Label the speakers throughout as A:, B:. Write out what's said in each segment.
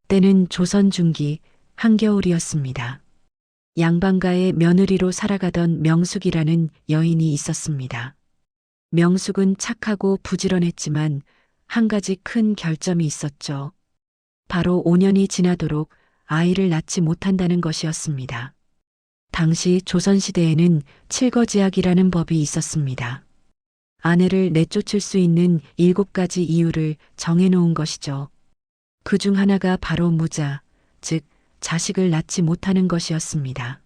A: 때는 조선 중기 한겨울이었습니다. 양반가의 며느리로 살아가던 명숙이라는 여인이 있었습니다. 명숙은 착하고 부지런했지만 한 가지 큰 결점이 있었죠. 바로 5년이 지나도록 아이를 낳지 못한다는 것이었습니다. 당시 조선시대에는 칠거지약이라는 법이 있었습니다. 아내를 내쫓을 수 있는 7가지 이유를 정해놓은 것이죠. 그 중 하나가 바로 무자, 즉 자식을 낳지 못하는 것이었습니다.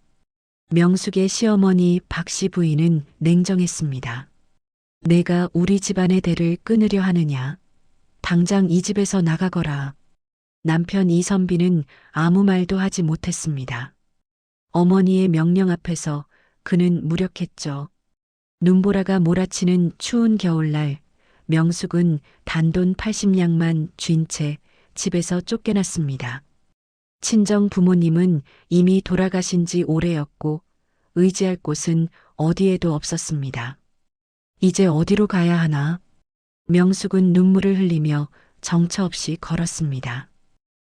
A: 명숙의 시어머니 박씨 부인은 냉정했습니다. 내가 우리 집안의 대를 끊으려 하느냐? 당장 이 집에서 나가거라. 남편 이선비는 아무 말도 하지 못했습니다. 어머니의 명령 앞에서 그는 무력했죠. 눈보라가 몰아치는 추운 겨울날, 명숙은 단돈 80냥만 쥔 채 집에서 쫓겨났습니다. 친정 부모님은 이미 돌아가신 지 오래였고 의지할 곳은 어디에도 없었습니다. 이제 어디로 가야 하나? 명숙은 눈물을 흘리며 정처 없이 걸었습니다.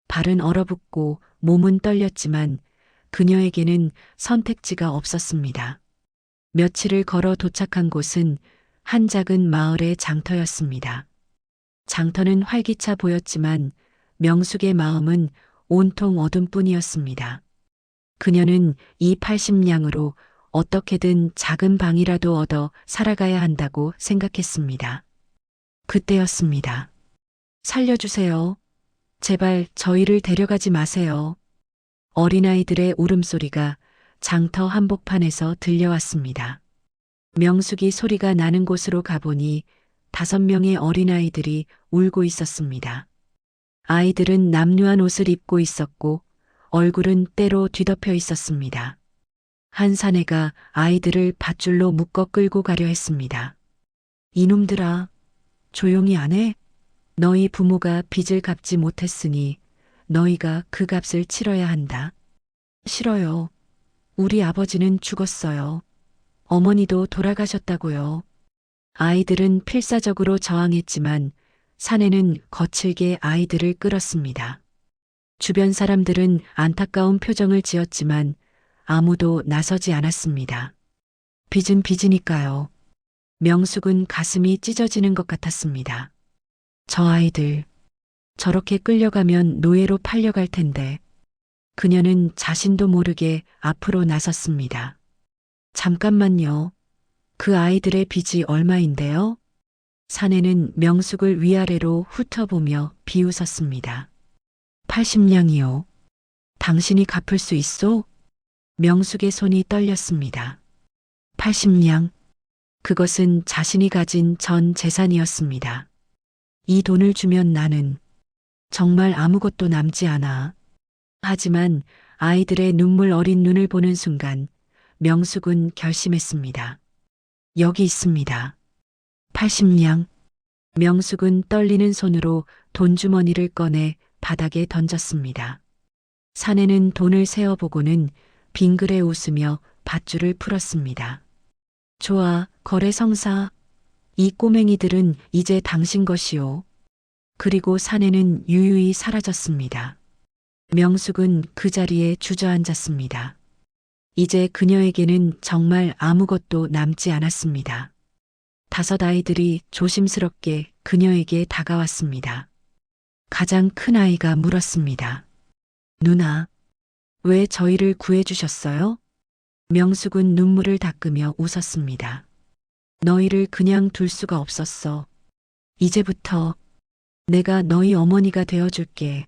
A: 발은 얼어붙고 몸은 떨렸지만 그녀에게는 선택지가 없었습니다. 며칠을 걸어 도착한 곳은 한 작은 마을의 장터였습니다. 장터는 활기차 보였지만 명숙의 마음은 온통 어둠뿐이었습니다. 그녀는 이 80냥으로 어떻게든 작은 방이라도 얻어 살아가야 한다고 생각했습니다. 그때였습니다. 살려주세요. 제발 저희를 데려가지 마세요. 어린아이들의 울음소리가 장터 한복판에서 들려왔습니다. 명숙이 소리가 나는 곳으로 가보니 5명의 어린아이들이 울고 있었습니다. 아이들은 남루한 옷을 입고 있었고 얼굴은 때로 뒤덮여 있었습니다. 한 사내가 아이들을 밧줄로 묶어 끌고 가려 했습니다. 이놈들아, 조용히 안 해? 너희 부모가 빚을 갚지 못했으니 너희가 그 값을 치러야 한다. 싫어요. 우리 아버지는 죽었어요. 어머니도 돌아가셨다고요. 아이들은 필사적으로 저항했지만 사내는 거칠게 아이들을 끌었습니다. 주변 사람들은 안타까운 표정을 지었지만 아무도 나서지 않았습니다. 빚은 빚이니까요. 명숙은 가슴이 찢어지는 것 같았습니다. 저 아이들, 저렇게 끌려가면 노예로 팔려갈 텐데. 그녀는 자신도 모르게 앞으로 나섰습니다. 잠깐만요. 그 아이들의 빚이 얼마인데요? 사내는 명숙을 위아래로 훑어보며 비웃었습니다. 80냥이요. 당신이 갚을 수 있소? 명숙의 손이 떨렸습니다. 80냥. 그것은 자신이 가진 전 재산이었습니다. 이 돈을 주면 나는 정말 아무것도 남지 않아. 하지만 아이들의 눈물 어린 눈을 보는 순간 명숙은 결심했습니다. 여기 있습니다. 80냥. 명숙은 떨리는 손으로 돈주머니를 꺼내 바닥에 던졌습니다. 사내는 돈을 세어보고는 빙그레 웃으며 밧줄을 풀었습니다. 좋아, 거래성사. 이 꼬맹이들은 이제 당신 것이오. 그리고 사내는 유유히 사라졌습니다. 명숙은 그 자리에 주저앉았습니다. 이제 그녀에게는 정말 아무것도 남지 않았습니다. 5 아이들이 조심스럽게 그녀에게 다가왔습니다. 가장 큰 아이가 물었습니다. 누나, 왜 저희를 구해주셨어요? 명숙은 눈물을 닦으며 웃었습니다. 너희를 그냥 둘 수가 없었어. 이제부터 내가 너희 어머니가 되어줄게.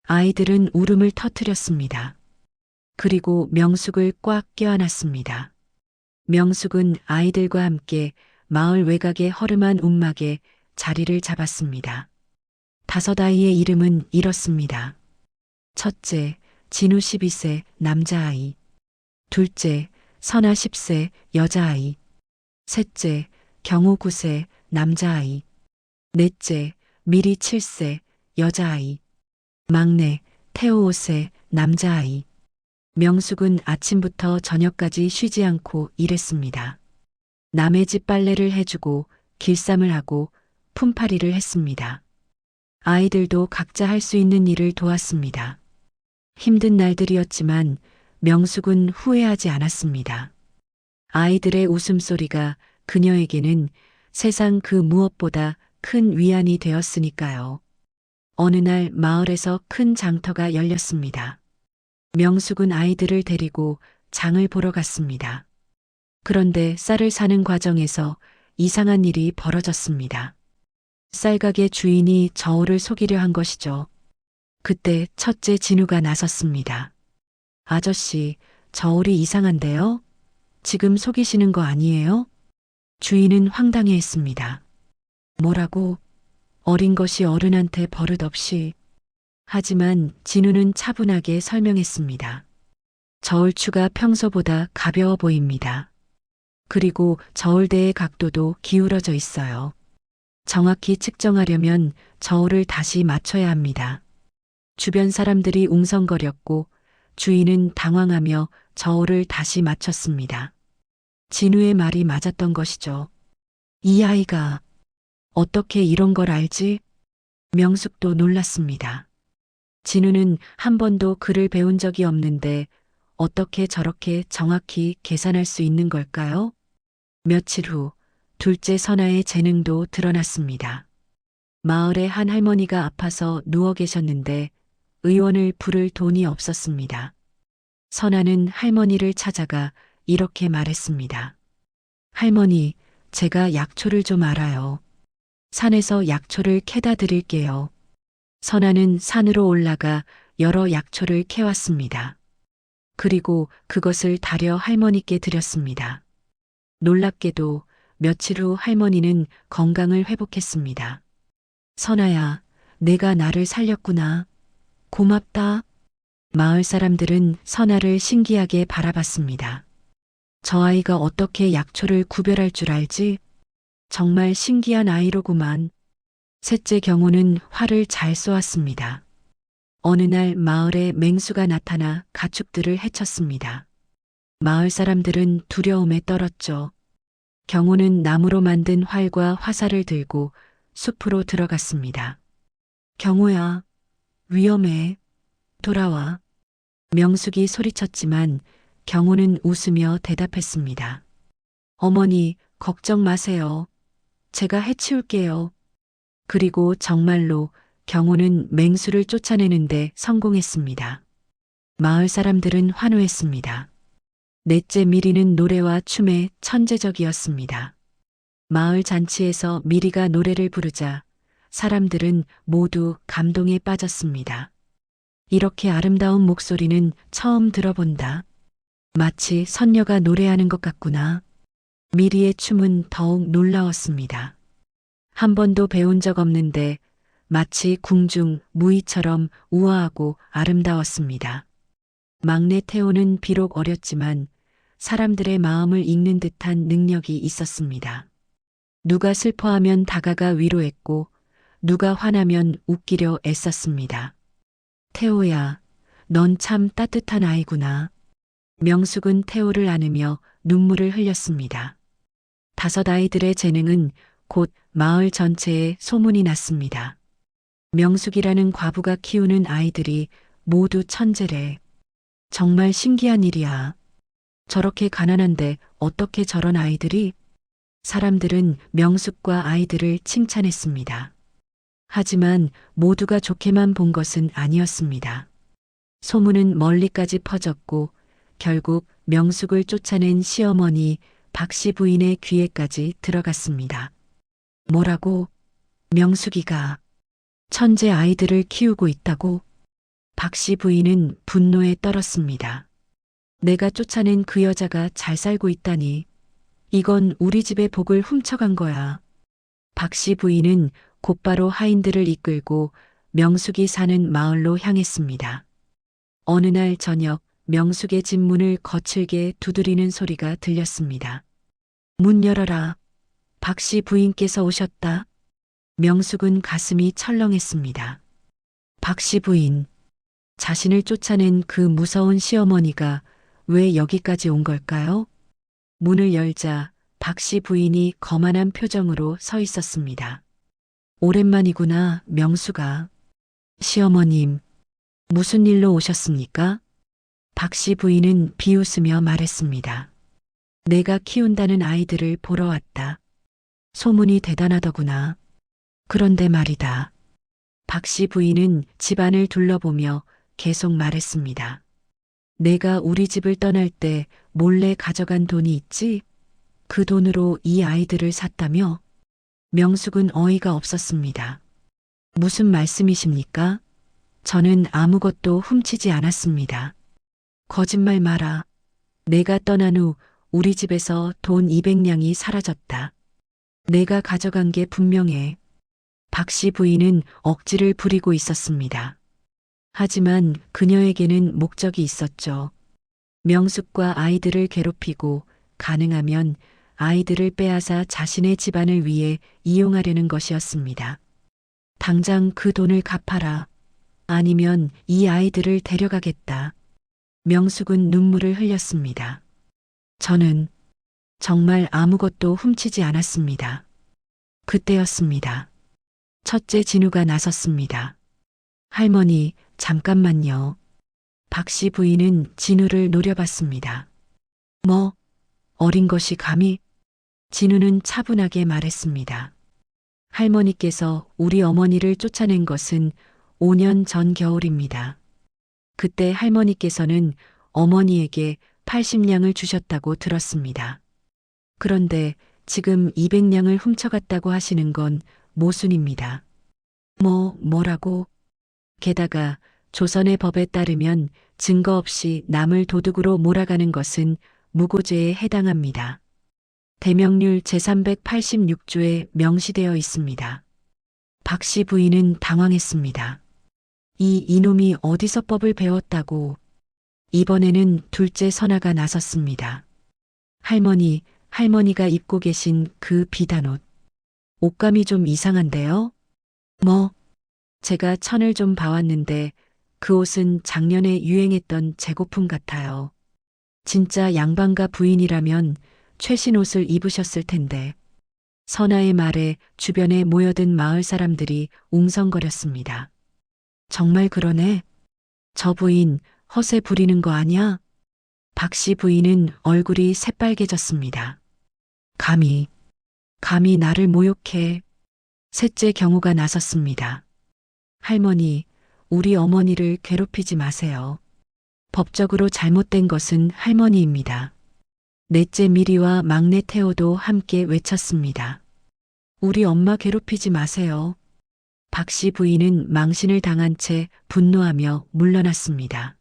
A: 아이들은 울음을 터뜨렸습니다. 그리고 명숙을 꽉 껴안았습니다. 명숙은 아이들과 함께 마을 외곽의 허름한 움막에 자리를 잡았습니다. 5 아이의 이름은 이렇습니다. 첫째, 진우 12세 남자아이. 둘째, 선아 10세 여자아이. 셋째, 경우 9세 남자아이. 넷째, 미리 7세 여자아이. 막내, 태호 5세 남자아이. 명숙은 아침부터 저녁까지 쉬지 않고 일했습니다. 남의 집 빨래를 해주고 길쌈을 하고 품팔이를 했습니다. 아이들도 각자 할 수 있는 일을 도왔습니다. 힘든 날들이었지만 명숙은 후회하지 않았습니다. 아이들의 웃음소리가 그녀에게는 세상 그 무엇보다 큰 위안이 되었으니까요. 어느 날 마을에서 큰 장터가 열렸습니다. 명숙은 아이들을 데리고 장을 보러 갔습니다. 그런데 쌀을 사는 과정에서 이상한 일이 벌어졌습니다. 쌀가게 주인이 저울을 속이려 한 것이죠. 그때 첫째 진우가 나섰습니다. 아저씨, 저울이 이상한데요? 지금 속이시는 거 아니에요? 주인은 황당해했습니다. 뭐라고? 어린 것이 어른한테 버릇없이. 하지만 진우는 차분하게 설명했습니다. 저울추가 평소보다 가벼워 보입니다. 그리고 저울대의 각도도 기울어져 있어요. 정확히 측정하려면 저울을 다시 맞춰야 합니다. 주변 사람들이 웅성거렸고 주인은 당황하며 저울을 다시 맞췄습니다. 진우의 말이 맞았던 것이죠. 이 아이가 어떻게 이런 걸 알지? 명숙도 놀랐습니다. 진우는 한 번도 글을 배운 적이 없는데 어떻게 저렇게 정확히 계산할 수 있는 걸까요? 며칠 후 둘째 선아의 재능도 드러났습니다. 마을의 한 할머니가 아파서 누워 계셨는데 의원을 부를 돈이 없었습니다. 선아는 할머니를 찾아가 이렇게 말했습니다. 할머니, 제가 약초를 좀 알아요. 산에서 약초를 캐다 드릴게요. 선아는 산으로 올라가 여러 약초를 캐왔습니다. 그리고 그것을 다려 할머니께 드렸습니다. 놀랍게도 며칠 후 할머니는 건강을 회복했습니다. 선아야, 내가 나를 살렸구나. 고맙다. 마을 사람들은 선아를 신기하게 바라봤습니다. 저 아이가 어떻게 약초를 구별할 줄 알지? 정말 신기한 아이로구만. 셋째 경우는 활을 잘 쏘았습니다. 어느 날 마을에 맹수가 나타나 가축들을 해쳤습니다. 마을 사람들은 두려움에 떨었죠. 경호는 나무로 만든 활과 화살을 들고 숲으로 들어갔습니다. 경호야, 위험해. 돌아와. 명숙이 소리쳤지만 경호는 웃으며 대답했습니다. 어머니, 걱정 마세요. 제가 해치울게요. 그리고 정말로 경호는 맹수를 쫓아내는데 성공했습니다. 마을 사람들은 환호했습니다. 넷째 미리는 노래와 춤에 천재적이었습니다. 마을 잔치에서 미리가 노래를 부르자 사람들은 모두 감동에 빠졌습니다. 이렇게 아름다운 목소리는 처음 들어본다. 마치 선녀가 노래하는 것 같구나. 미리의 춤은 더욱 놀라웠습니다. 한 번도 배운 적 없는데 마치 궁중 무희처럼 우아하고 아름다웠습니다. 막내 태호는 비록 어렸지만 사람들의 마음을 읽는 듯한 능력이 있었습니다. 누가 슬퍼하면 다가가 위로했고 누가 화나면 웃기려 애썼습니다. 태호야, 넌 참 따뜻한 아이구나. 명숙은 태호를 안으며 눈물을 흘렸습니다. 다섯 아이들의 재능은 곧 마을 전체에 소문이 났습니다. 명숙이라는 과부가 키우는 아이들이 모두 천재래. 정말 신기한 일이야. 저렇게 가난한데 어떻게 저런 아이들이? 사람들은 명숙과 아이들을 칭찬했습니다. 하지만 모두가 좋게만 본 것은 아니었습니다. 소문은 멀리까지 퍼졌고 결국 명숙을 쫓아낸 시어머니 박씨 부인의 귀에까지 들어갔습니다. 뭐라고? 명숙이가 천재 아이들을 키우고 있다고? 박씨 부인은 분노에 떨었습니다. 내가 쫓아낸 그 여자가 잘 살고 있다니. 이건 우리 집의 복을 훔쳐간 거야. 박씨 부인은 곧바로 하인들을 이끌고 명숙이 사는 마을로 향했습니다. 어느 날 저녁 명숙의 집 문을 거칠게 두드리는 소리가 들렸습니다. 문 열어라. 박씨 부인께서 오셨다. 명숙은 가슴이 철렁했습니다. 박씨 부인, 자신을 쫓아낸 그 무서운 시어머니가 왜 여기까지 온 걸까요? 문을 열자 박씨 부인이 거만한 표정으로 서 있었습니다. 오랜만이구나, 명수가. 시어머님, 무슨 일로 오셨습니까? 박 씨 부인은 비웃으며 말했습니다. 내가 키운다는 아이들을 보러 왔다. 소문이 대단하더구나. 그런데 말이다. 박 씨 부인은 집안을 둘러보며 계속 말했습니다. 내가 우리 집을 떠날 때 몰래 가져간 돈이 있지? 그 돈으로 이 아이들을 샀다며? 명숙은 어이가 없었습니다. 무슨 말씀이십니까? 저는 아무것도 훔치지 않았습니다. 거짓말 마라. 내가 떠난 후 우리 집에서 돈 200냥이 사라졌다. 내가 가져간 게 분명해. 박 씨 부인은 억지를 부리고 있었습니다. 하지만 그녀에게는 목적이 있었죠. 명숙과 아이들을 괴롭히고 가능하면 아이들을 빼앗아 자신의 집안을 위해 이용하려는 것이었습니다. 당장 그 돈을 갚아라. 아니면 이 아이들을 데려가겠다. 명숙은 눈물을 흘렸습니다. 저는 정말 아무것도 훔치지 않았습니다. 그때였습니다. 첫째 진우가 나섰습니다. 할머니, 잠깐만요. 박 씨 부인은 진우를 노려봤습니다. 뭐, 어린 것이 감히? 진우는 차분하게 말했습니다. 할머니께서 우리 어머니를 쫓아낸 것은 5년 전 겨울입니다. 그때 할머니께서는 어머니에게 80냥을 주셨다고 들었습니다. 그런데 지금 200냥을 훔쳐갔다고 하시는 건 모순입니다. 뭐라고? 게다가 조선의 법에 따르면 증거 없이 남을 도둑으로 몰아가는 것은 무고죄에 해당합니다. 대명률 제386조에 명시되어 있습니다. 박 씨 부인은 당황했습니다. 이놈이 어디서 법을 배웠다고. 이번에는 둘째 선아가 나섰습니다. 할머니가 입고 계신 그 비단옷. 옷감이 좀 이상한데요? 제가 천을 좀 봐왔는데 그 옷은 작년에 유행했던 재고품 같아요. 진짜 양반가 부인이라면 최신 옷을 입으셨을 텐데. 선아의 말에 주변에 모여든 마을 사람들이 웅성거렸습니다. 정말 그러네. 저 부인 허세 부리는 거 아냐? 박 씨 부인은 얼굴이 새빨개졌습니다. 감히 나를 모욕해. 셋째 경우가 나섰습니다. 할머니, 우리 어머니를 괴롭히지 마세요. 법적으로 잘못된 것은 할머니입니다. 넷째 미리와 막내 태호도 함께 외쳤습니다. 우리 엄마 괴롭히지 마세요. 박 씨 부인은 망신을 당한 채 분노하며 물러났습니다.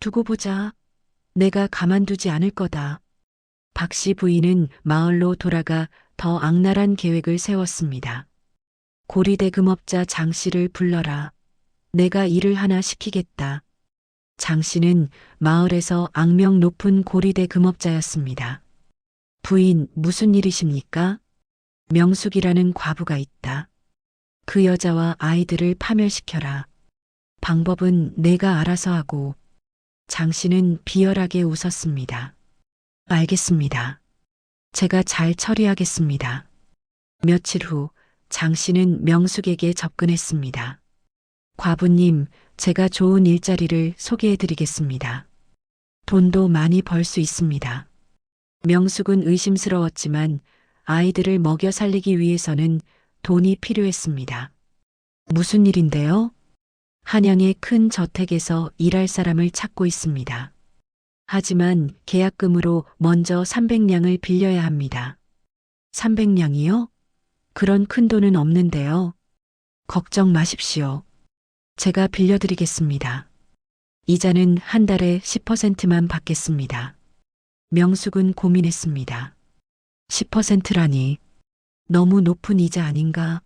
A: 두고 보자. 내가 가만두지 않을 거다. 박 씨 부인은 마을로 돌아가 더 악랄한 계획을 세웠습니다. 고리대 금업자 장 씨를 불러라. 내가 일을 하나 시키겠다. 장 씨는 마을에서 악명 높은 고리대 금업자였습니다. 부인, 무슨 일이십니까? 명숙이라는 과부가 있다. 그 여자와 아이들을 파멸시켜라. 방법은 내가 알아서 하고. 장 씨는 비열하게 웃었습니다. 알겠습니다. 제가 잘 처리하겠습니다. 며칠 후 장 씨는 명숙에게 접근했습니다. 과부님, 제가 좋은 일자리를 소개해 드리겠습니다. 돈도 많이 벌 수 있습니다. 명숙은 의심스러웠지만 아이들을 먹여 살리기 위해서는 돈이 필요했습니다. 무슨 일인데요? 한양의 큰 저택에서 일할 사람을 찾고 있습니다. 하지만 계약금으로 먼저 300냥을 빌려야 합니다. 300냥이요? 그런 큰 돈은 없는데요. 걱정 마십시오. 제가 빌려드리겠습니다. 이자는 한 달에 10%만 받겠습니다. 명숙은 고민했습니다. 10%라니 너무 높은 이자 아닌가?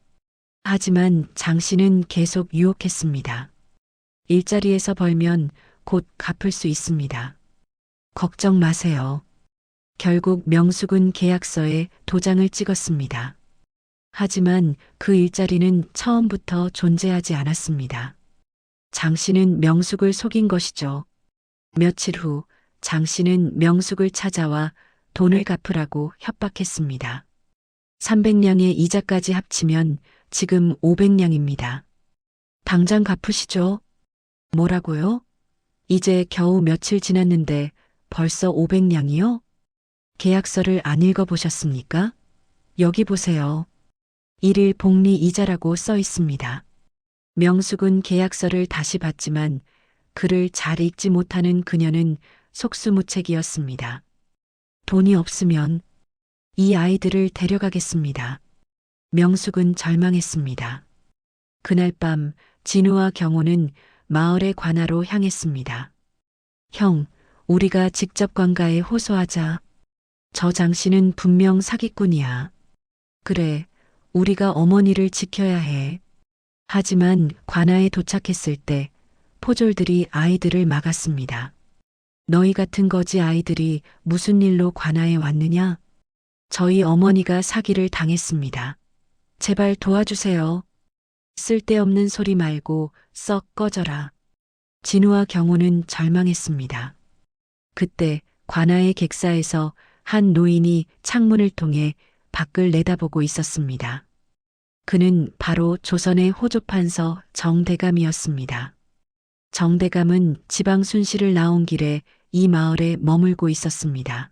A: 하지만 장 씨는 계속 유혹했습니다. 일자리에서 벌면 곧 갚을 수 있습니다. 걱정 마세요. 결국 명숙은 계약서에 도장을 찍었습니다. 하지만 그 일자리는 처음부터 존재하지 않았습니다. 장 씨는 명숙을 속인 것이죠. 며칠 후 장 씨는 명숙을 찾아와 돈을 갚으라고 협박했습니다. 300냥의 이자까지 합치면 지금 500냥입니다. 당장 갚으시죠. 뭐라고요? 이제 겨우 며칠 지났는데 벌써 500냥이요? 계약서를 안 읽어보셨습니까? 여기 보세요. 1일 복리 이자라고 써 있습니다. 명숙은 계약서를 다시 봤지만 글을 잘 읽지 못하는 그녀는 속수무책이었습니다. 돈이 없으면 이 아이들을 데려가겠습니다. 명숙은 절망했습니다. 그날 밤 진우와 경호는 마을의 관아로 향했습니다. 형, 우리가 직접 관가에 호소하자. 저 장씨는 분명 사기꾼이야. 그래, 우리가 어머니를 지켜야 해. 하지만 관아에 도착했을 때 포졸들이 아이들을 막았습니다. 너희 같은 거지 아이들이 무슨 일로 관아에 왔느냐? 저희 어머니가 사기를 당했습니다. 제발 도와주세요. 쓸데없는 소리 말고 썩 꺼져라. 진우와 경호는 절망했습니다. 그때 관아의 객사에서 한 노인이 창문을 통해 밖을 내다보고 있었습니다. 그는 바로 조선의 호조판서 정대감이었습니다. 정대감은 지방 순시를 나온 길에 이 마을에 머물고 있었습니다.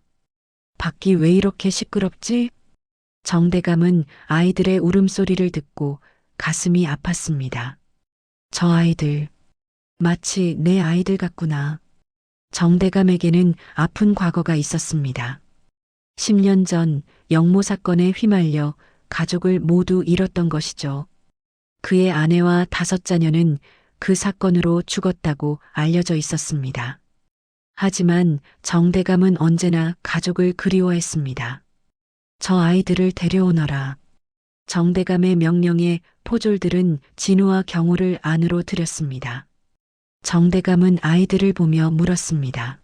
A: 밖이 왜 이렇게 시끄럽지? 정대감은 아이들의 울음소리를 듣고 가슴이 아팠습니다. 저 아이들, 마치 내 아이들 같구나. 정대감에게는 아픈 과거가 있었습니다. 10년 전 영모 사건에 휘말려 가족을 모두 잃었던 것이죠. 그의 아내와 5자녀는 그 사건으로 죽었다고 알려져 있었습니다. 하지만 정대감은 언제나 가족을 그리워했습니다. 저 아이들을 데려오너라. 정대감의 명령에 포졸들은 진우와 경호를 안으로 들였습니다. 정대감은 아이들을 보며 물었습니다.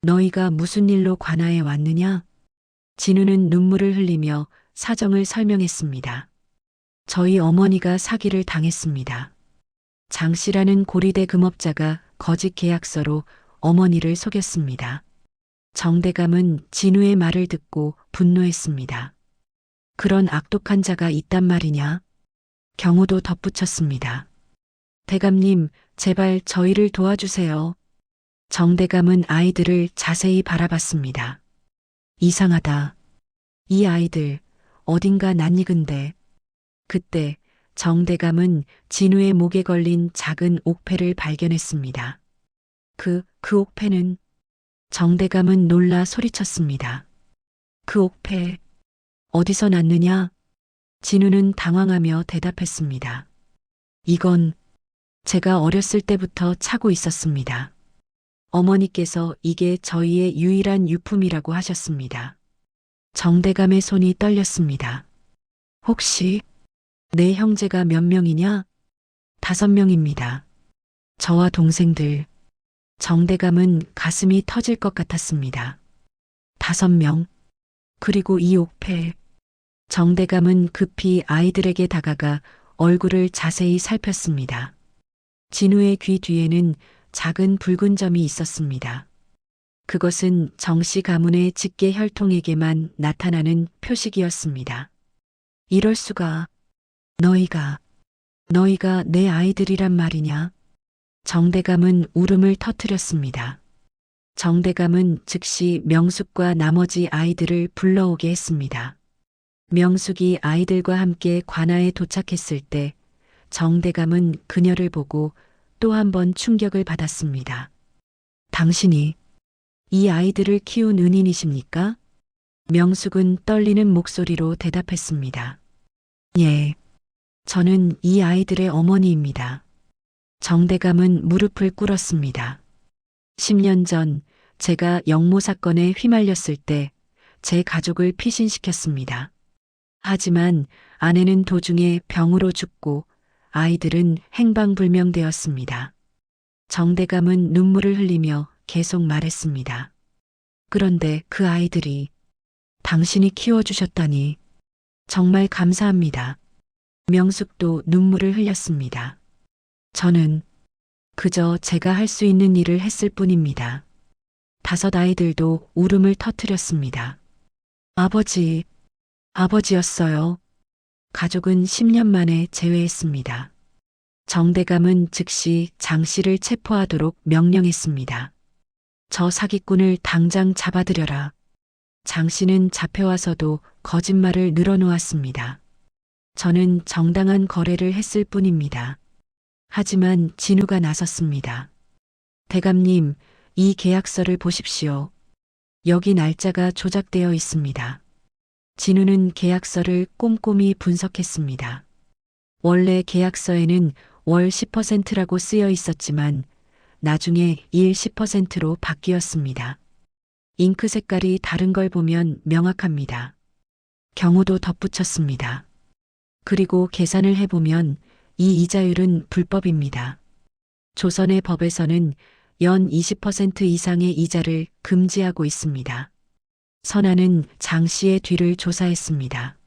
A: 너희가 무슨 일로 관아에 왔느냐? 진우는 눈물을 흘리며 사정을 설명했습니다. 저희 어머니가 사기를 당했습니다. 장씨라는 고리대 금업자가 거짓 계약서로 어머니를 속였습니다. 정대감은 진우의 말을 듣고 분노했습니다. 그런 악독한 자가 있단 말이냐? 경호도 덧붙였습니다. 대감님, 제발 저희를 도와주세요. 정대감은 아이들을 자세히 바라봤습니다. 이상하다. 이 아이들 어딘가 낯익은데. 그때 정대감은 진우의 목에 걸린 작은 옥패를 발견했습니다. 그 옥패는? 정대감은 놀라 소리쳤습니다. 그 옥패 어디서 났느냐? 진우는 당황하며 대답했습니다. 이건 제가 어렸을 때부터 차고 있었습니다. 어머니께서 이게 저희의 유일한 유품이라고 하셨습니다. 정대감의 손이 떨렸습니다. 혹시 내 형제가 몇 명이냐? 5명입니다. 저와 동생들. 정대감은 가슴이 터질 것 같았습니다. 5명. 그리고 이 옥패. 정대감은 급히 아이들에게 다가가 얼굴을 자세히 살폈습니다. 진우의 귀 뒤에는 작은 붉은 점이 있었습니다. 그것은 정씨 가문의 직계 혈통에게만 나타나는 표식이었습니다. 이럴 수가. 너희가 내 아이들이란 말이냐? 정대감은 울음을 터뜨렸습니다. 정대감은 즉시 명숙과 나머지 아이들을 불러오게 했습니다. 명숙이 아이들과 함께 관아에 도착했을 때 정대감은 그녀를 보고 또 한 번 충격을 받았습니다. 당신이 이 아이들을 키운 은인이십니까? 명숙은 떨리는 목소리로 대답했습니다. 예, 저는 이 아이들의 어머니입니다. 정대감은 무릎을 꿇었습니다. 10년 전 제가 영모 사건에 휘말렸을 때 제 가족을 피신시켰습니다. 하지만 아내는 도중에 병으로 죽고 아이들은 행방불명되었습니다. 정대감은 눈물을 흘리며 계속 말했습니다. 그런데 그 아이들이 당신이 키워주셨다니 정말 감사합니다. 명숙도 눈물을 흘렸습니다. 저는 그저 제가 할 수 있는 일을 했을 뿐입니다. 5 아이들도 울음을 터뜨렸습니다. 아버지였어요. 가족은 10년 만에 재회했습니다. 정대감은 즉시 장 씨를 체포하도록 명령했습니다. 저 사기꾼을 당장 잡아들여라. 장 씨는 잡혀와서도 거짓말을 늘어놓았습니다. 저는 정당한 거래를 했을 뿐입니다. 하지만 진우가 나섰습니다. 대감님, 이 계약서를 보십시오. 여기 날짜가 조작되어 있습니다. 진우는 계약서를 꼼꼼히 분석했습니다. 원래 계약서에는 월 10%라고 쓰여 있었지만 나중에 일 10%로 바뀌었습니다. 잉크 색깔이 다른 걸 보면 명확합니다. 경호도 덧붙였습니다. 그리고 계산을 해보면 이 이자율은 불법입니다. 조선의 법에서는 연 20% 이상의 이자를 금지하고 있습니다. 선아는 장 씨의 뒤를 조사했습니다.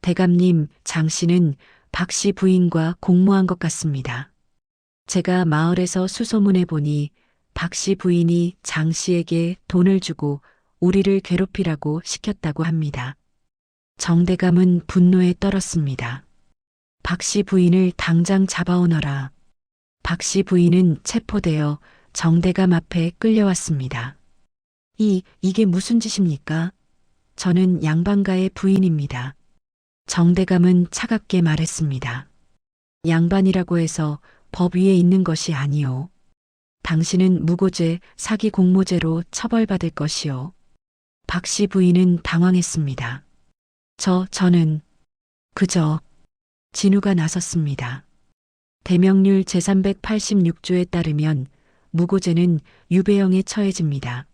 A: 대감님, 장 씨는 박 씨 부인과 공모한 것 같습니다. 제가 마을에서 수소문해 보니 박 씨 부인이 장 씨에게 돈을 주고 우리를 괴롭히라고 시켰다고 합니다. 정대감은 분노에 떨었습니다. 박 씨 부인을 당장 잡아오너라. 박 씨 부인은 체포되어 정대감 앞에 끌려왔습니다. 이게 무슨 짓입니까? 저는 양반가의 부인입니다. 정대감은 차갑게 말했습니다. 양반이라고 해서 법 위에 있는 것이 아니오. 당신은 무고죄, 사기 공모죄로 처벌받을 것이오. 박 씨 부인은 당황했습니다. 저는 그저 진우가 나섰습니다. 대명률 제386조에 따르면 무고죄는 유배형에 처해집니다.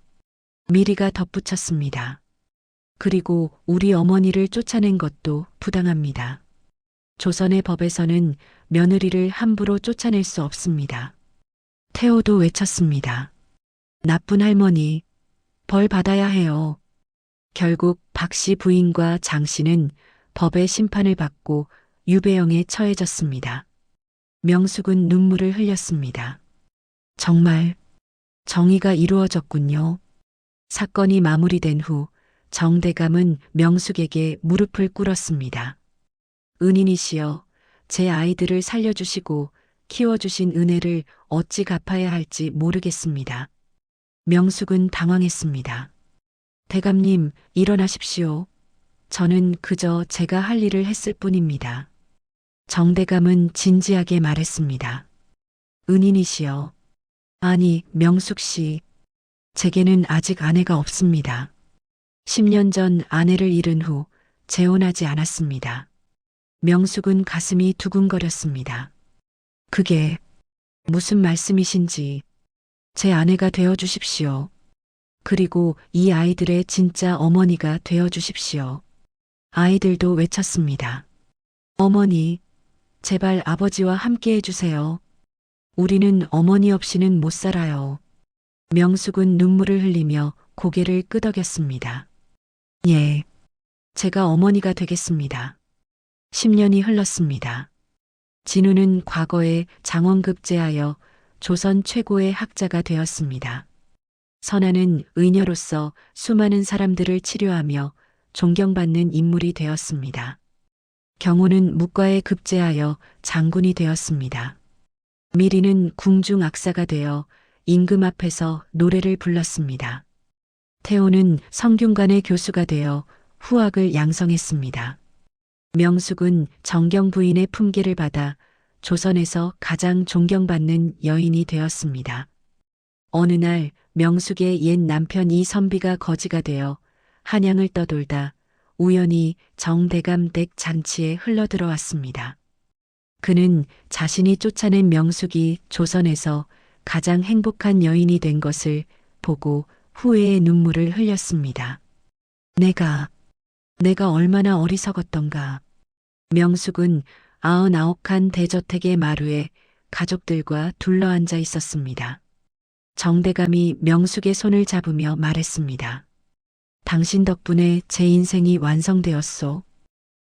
A: 미리가 덧붙였습니다. 그리고 우리 어머니를 쫓아낸 것도 부당합니다. 조선의 법에서는 며느리를 함부로 쫓아낼 수 없습니다. 태호도 외쳤습니다. 나쁜 할머니, 벌 받아야 해요. 결국 박 씨 부인과 장 씨는 법의 심판을 받고 유배형에 처해졌습니다. 명숙은 눈물을 흘렸습니다. 정말 정의가 이루어졌군요. 사건이 마무리된 후 정대감은 명숙에게 무릎을 꿇었습니다. 은인이시여, 제 아이들을 살려주시고 키워주신 은혜를 어찌 갚아야 할지 모르겠습니다. 명숙은 당황했습니다. 대감님, 일어나십시오. 저는 그저 제가 할 일을 했을 뿐입니다. 정대감은 진지하게 말했습니다. 은인이시여. 아니, 명숙 씨. 제게는 아직 아내가 없습니다. 10년 전 아내를 잃은 후 재혼하지 않았습니다. 명숙은 가슴이 두근거렸습니다. 그게 무슨 말씀이신지 제 아내가 되어 주십시오. 그리고 이 아이들의 진짜 어머니가 되어 주십시오. 아이들도 외쳤습니다. 어머니, 제발 아버지와 함께 해주세요. 우리는 어머니 없이는 못 살아요. 명숙은 눈물을 흘리며 고개를 끄덕였습니다. 예, 제가 어머니가 되겠습니다. 10년이 흘렀습니다. 진우는 과거에 장원급제하여 조선 최고의 학자가 되었습니다. 선아는 의녀로서 수많은 사람들을 치료하며 존경받는 인물이 되었습니다. 경호는 묵과에 급제하여 장군이 되었습니다. 미리는 궁중 악사가 되어 임금 앞에서 노래를 불렀습니다. 태호는 성균관의 교수가 되어 후학을 양성했습니다. 명숙은 정경 부인의 품계를 받아 조선에서 가장 존경받는 여인이 되었습니다. 어느 날 명숙의 옛 남편 이선비가 거지가 되어 한양을 떠돌다 우연히 정대감 댁 잔치에 흘러들어왔습니다. 그는 자신이 쫓아낸 명숙이 조선에서 가장 행복한 여인이 된 것을 보고 후회의 눈물을 흘렸습니다. 내가 얼마나 어리석었던가. 명숙은 99칸 대저택의 마루에 가족들과 둘러앉아 있었습니다. 정대감이 명숙의 손을 잡으며 말했습니다. 당신 덕분에 제 인생이 완성되었소.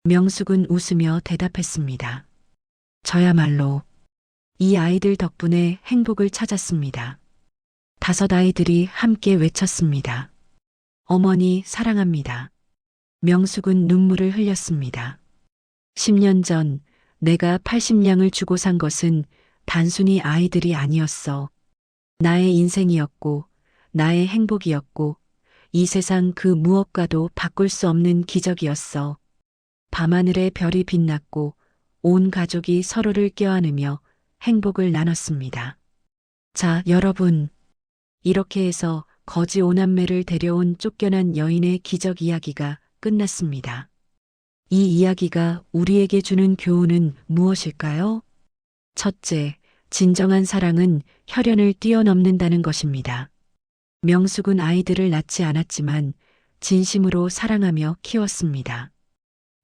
A: 명숙은 웃으며 대답했습니다. 저야말로 이 아이들 덕분에 행복을 찾았습니다. 5 아이들이 함께 외쳤습니다. 어머니 사랑합니다. 명숙은 눈물을 흘렸습니다. 10년 전 내가 80냥을 주고 산 것은 단순히 아이들이 아니었어. 나의 인생이었고, 나의 행복이었고, 이 세상 그 무엇과도 바꿀 수 없는 기적이었어. 밤하늘에 별이 빛났고, 온 가족이 서로를 껴안으며 행복을 나눴습니다. 자, 여러분. 이렇게 해서 거지 오남매를 데려온 쫓겨난 여인의 기적 이야기가 끝났습니다. 이 이야기가 우리에게 주는 교훈은 무엇일까요? 첫째, 진정한 사랑은 혈연을 뛰어넘는다는 것입니다. 명숙은 아이들을 낳지 않았지만 진심으로 사랑하며 키웠습니다.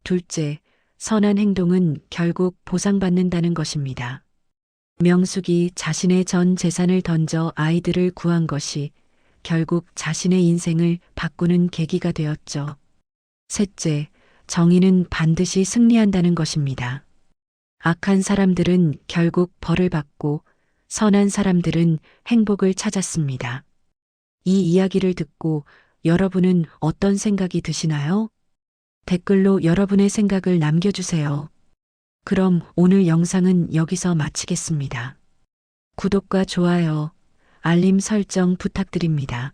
A: 둘째, 선한 행동은 결국 보상받는다는 것입니다. 명숙이 자신의 전 재산을 던져 아이들을 구한 것이 결국 자신의 인생을 바꾸는 계기가 되었죠. 셋째, 정의는 반드시 승리한다는 것입니다. 악한 사람들은 결국 벌을 받고 선한 사람들은 행복을 찾았습니다. 이 이야기를 듣고 여러분은 어떤 생각이 드시나요? 댓글로 여러분의 생각을 남겨주세요. 그럼 오늘 영상은 여기서 마치겠습니다. 구독과 좋아요, 알림 설정 부탁드립니다.